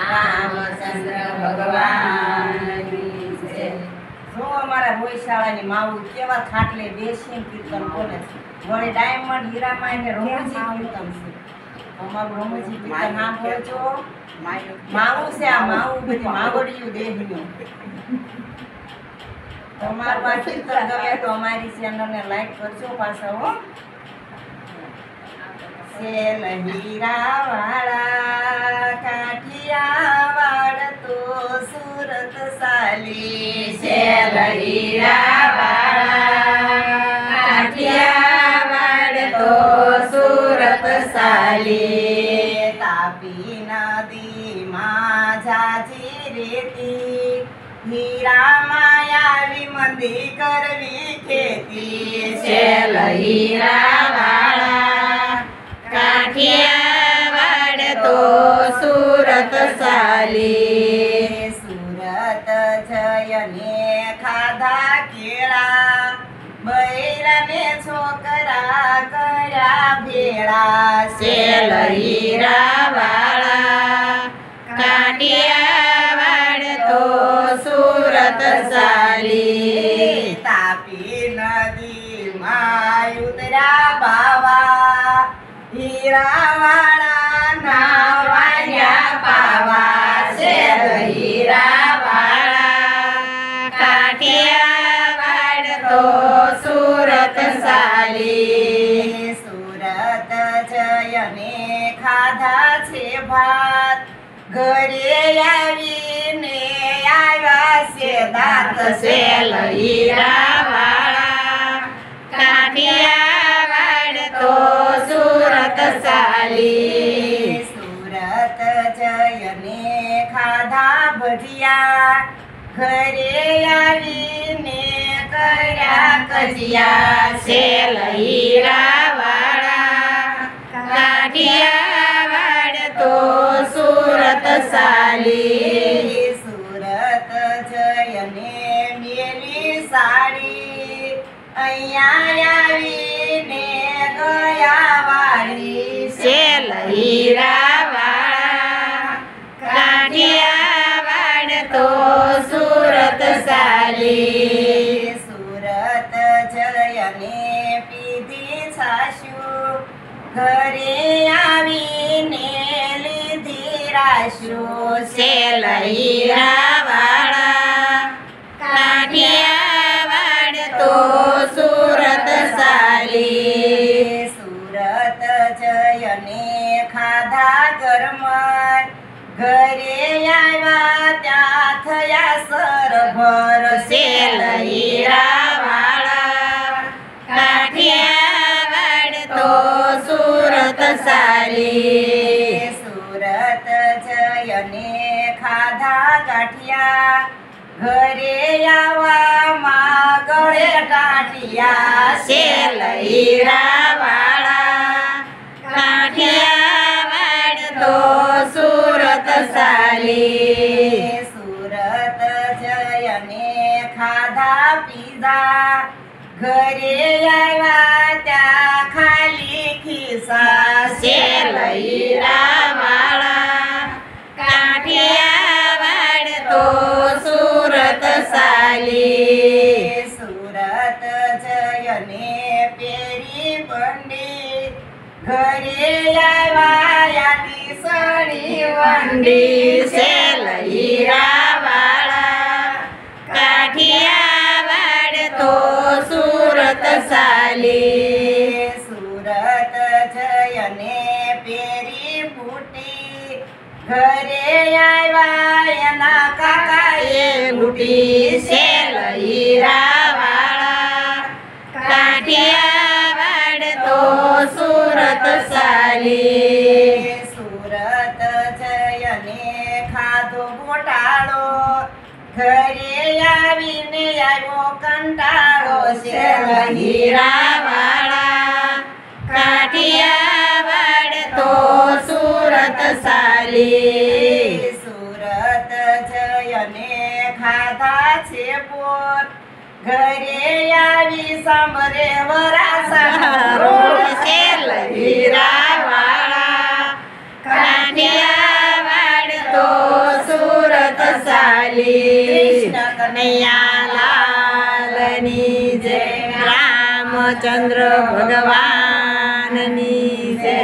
रामचंद्र भगवान की जय। जो અમારા ગોયશાળાની માવું કેવા ખાટલે બેસીને કીર્તન બોલે છે. વળી ડાયમંડ હીરામાં એને રમજી કીર્તન છે. અમારું રમજી કીર્તન નામ બોલજો. માવું છે આ માવું બધી માવડિયું દેહનું. તમારું આ કીર્તન ગમે તો અમારી ચેનલને લાઈક કરજો પાછા હો. સેલ હીરા વાળા કાઠિયાવાડ તો સુરત સાલી. સેલ હીરા વાળા કાઠિયાવાડ તો સુરત સાલી. તાપી નદીમાં ઝાઝી રેતી હીરામાં આવી મંદી કરવી ખેતી. સેલ હીરા વાળા કાઠિયાવાડ તો સુરત સાલી. સુરત જયને ખાધા કેળા બૈરાને છોકરા કર્યા ભેળા. સેલ હીરા વાળા કાઠિયાવાડ તો સુરત સાલી. તાપી નદીમાં ઉતર્યા બાવા હીરા વાળા નાવાયા પાવા. સેલ હીરા વાળા કાઠિયાવાડ તો સુરત સાલી. સુરત જયને ખાધા છે ભાત ઘરે આવીને આવ્યા છે દાંત. સેલ હીરા વાળા કાઠિયાવાડ તો સુરત સાલી. સુરત જયને ખાધા ભજીયા ઘરે આવીને કર્યા કજિયા. સેલ હીરા વાળા કાઠિયાવાડ તો સુરત સાલી. સુરત જયને મેલી સાડી અહીંયા આવીને ગયા વાળી. સેલ હીરા વાળા કાઠિયાવાડ તો સુરત સાલી. સુરત જયને પીધી છાશું ઘરે આવીને લીધી રાશું. સેલ હીરા વાળા કાઠિયાવાડ તો સુરત સાલી. સુરત જયને ખાધા ગરમર ઘરે આવ્યા ત્યાં થયા સરભર. સેલ હીરા વાળા કાઠિયાવાડ તો સુરત સાલી. સુરત જયને ખાધા ગાંઠિયા ઘરે આવવામાં ગળે ટાંટિયા. સેલ હીરા વાળા કાઠિયાવાડ તો સુરત સાલી. સુરત જયને ખાધા પીઝા ઘરે આવ્યા ત્યાં ખાલી ખિસ્સા. સેલ હીરા વાળા કાઠિયાવાડ તો સુરત સાલી. સુરત જયને પેરી બંડી ઘરે આવ્યા સળી વંડી. સેલ હીરા વાળા કાઠિયાવાડ તો સુરત સાલી. સુરત જયને પેરી ફૂટી ઘરે આવ્યા એના કાકાએ લૂંટી. સેલ હીરા વાળા કાઠિયાવાડ તો સુરત સાલી. સુરત જયને ખાધો ગોટાળો ઘરે આવીને આવ્યો કંટાળો. સેલ હીરા વાળા કાઠિયાવાડ તો સુરત સાલી. સુરત જયને ખાધા છે પોત ઘરે આવી સાંભરે વરાસા રોડ. સેલ હીરા વાળા કાઠિયા વાલી કૃષ્ણ કનૈયા લાલની જય રામચંદ્ર ભગવાનની જય